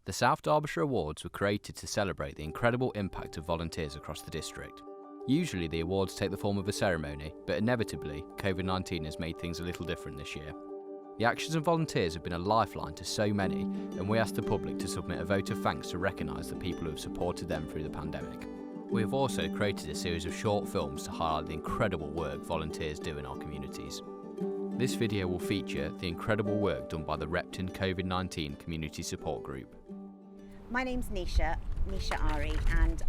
The South Derbyshire Awards were created to celebrate the incredible impact of volunteers across the district. Usually the awards take the form of a ceremony, but inevitably, COVID-19 has made things a little different this year. The actions of volunteers have been a lifeline to so many, and we ask the public to submit a vote of thanks to recognise the people who have supported them through the pandemic. We have also created a series of short films to highlight the incredible work volunteers do in our communities. This video will feature the incredible work done by the Repton Covid-19 Community Support Group. My name's Nisha Ari, and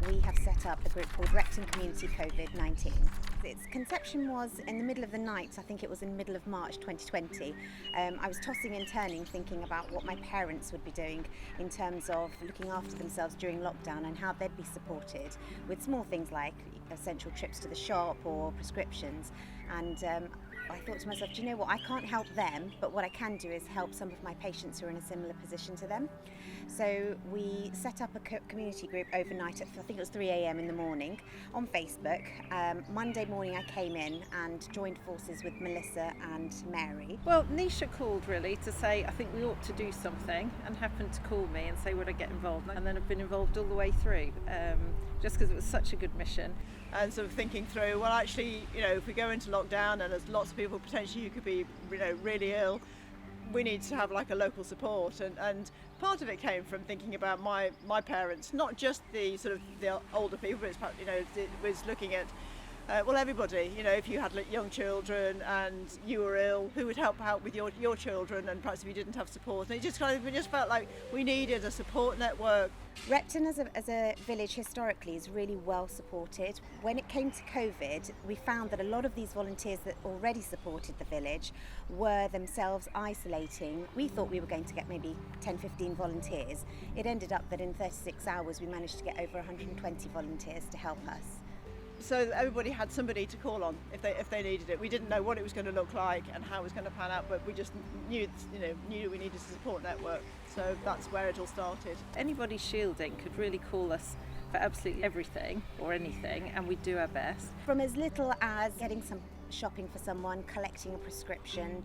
we have set up a group called Repton Community Covid-19. Its conception was in the middle of the night. I think it was in the middle of March 2020. I was tossing and turning, thinking about what my parents would be doing in terms of looking after themselves during lockdown and how they'd be supported with small things like essential trips to the shop or prescriptions. And I thought to myself, do you know what, I can't help them, but what I can do is help some of my patients who are in a similar position to them. So we set up a community group overnight at, I think it was 3 a.m. in the morning on Facebook. Monday morning I came in and joined forces with Melissa and Mary. Well, Nisha called really to say, I think we ought to do something, and happened to call me and say, would I get involved? And then I've been involved all the way through, just because it was such a good mission. And sort of thinking through, well, actually, if we go into lockdown and there's lots of people potentially who could be, really ill, we need to have like a local support. And part of it came from thinking about my parents, not just the sort of the older people, but it's, it was looking at, everybody, if you had young children and you were ill, who would help out with your children, and perhaps if you didn't have support. And we just felt like we needed a support network. Repton as a village historically is really well supported. When it came to COVID, we found that a lot of these volunteers that already supported the village were themselves isolating. We thought we were going to get maybe 10-15 volunteers. It ended up that in 36 hours we managed to get over 120 volunteers to help us. So everybody had somebody to call on if they needed it. We didn't know what it was going to look like and how it was going to pan out, but we just knew we needed a support network. So that's where it all started. Anybody shielding could really call us for absolutely everything or anything, and we'd do our best. From as little as getting some shopping for someone, collecting a prescription,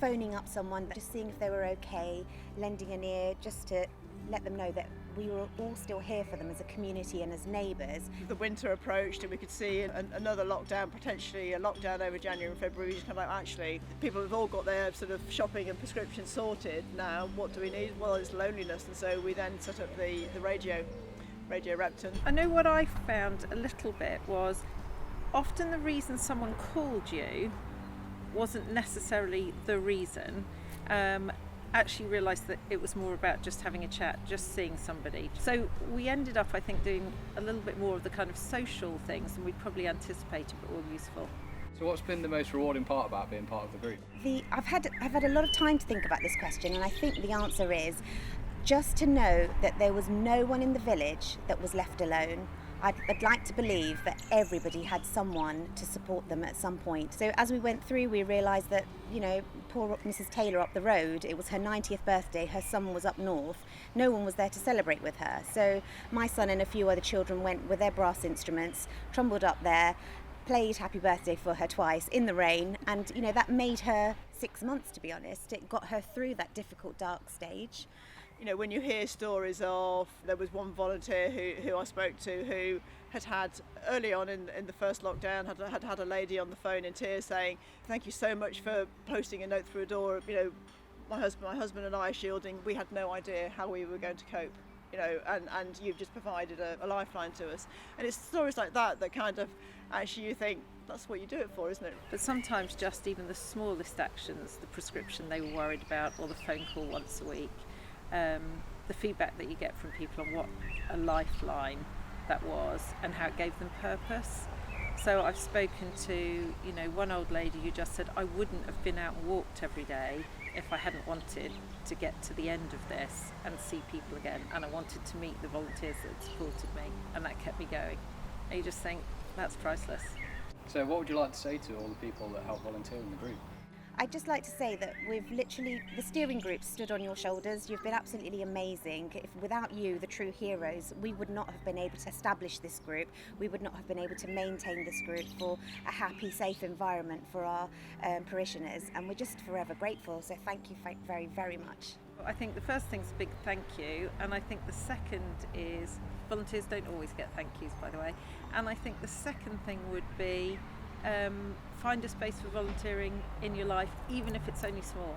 phoning up someone, just seeing if they were okay, lending an ear, just to let them know that we were all still here for them as a community and as neighbours. The winter approached and we could see another lockdown, potentially a lockdown over January and February. We just kind of like, actually, people have all got their sort of shopping and prescriptions sorted now. What do we need? Well, it's loneliness, and so we then set up the Radio Repton. I know what I found a little bit was often the reason someone called you wasn't necessarily the reason. Actually realised that it was more about just having a chat, just seeing somebody. So we ended up, I think, doing a little bit more of the kind of social things than we probably anticipated, but were useful. So what's been the most rewarding part about being part of the group? I've had a lot of time to think about this question, and I think the answer is just to know that there was no one in the village that was left alone. I'd like to believe that everybody had someone to support them at some point. So as we went through, we realised that, poor Mrs. Taylor up the road, it was her 90th birthday, her son was up north, no one was there to celebrate with her. So my son and a few other children went with their brass instruments, trundled up there, played Happy Birthday for her twice in the rain, and that made her 6 months, to be honest. It got her through that difficult, dark stage. When you hear stories of, there was one volunteer who I spoke to who had early on in the first lockdown, had a lady on the phone in tears saying, thank you so much for posting a note through a door. My husband and I are shielding, we had no idea how we were going to cope. And you've just provided a lifeline to us. And it's stories like that kind of, actually you think, that's what you do it for, isn't it? But sometimes just even the smallest actions, the prescription they were worried about, or the phone call once a week, the feedback that you get from people on what a lifeline that was and how it gave them purpose. So I've spoken to, one old lady who just said, I wouldn't have been out and walked every day if I hadn't wanted to get to the end of this and see people again, and I wanted to meet the volunteers that had supported me, and that kept me going. And you just think, that's priceless. So what would you like to say to all the people that help volunteer in the group? I'd just like to say that the steering group stood on your shoulders. You've been absolutely amazing. Without you, the true heroes, we would not have been able to establish this group. We would not have been able to maintain this group for a happy, safe environment for our parishioners. And we're just forever grateful. So thank you very, very much. I think the first thing's a big thank you, and I think the second is, volunteers don't always get thank yous, by the way, and I think the second thing would be find a space for volunteering in your life, even if it's only small.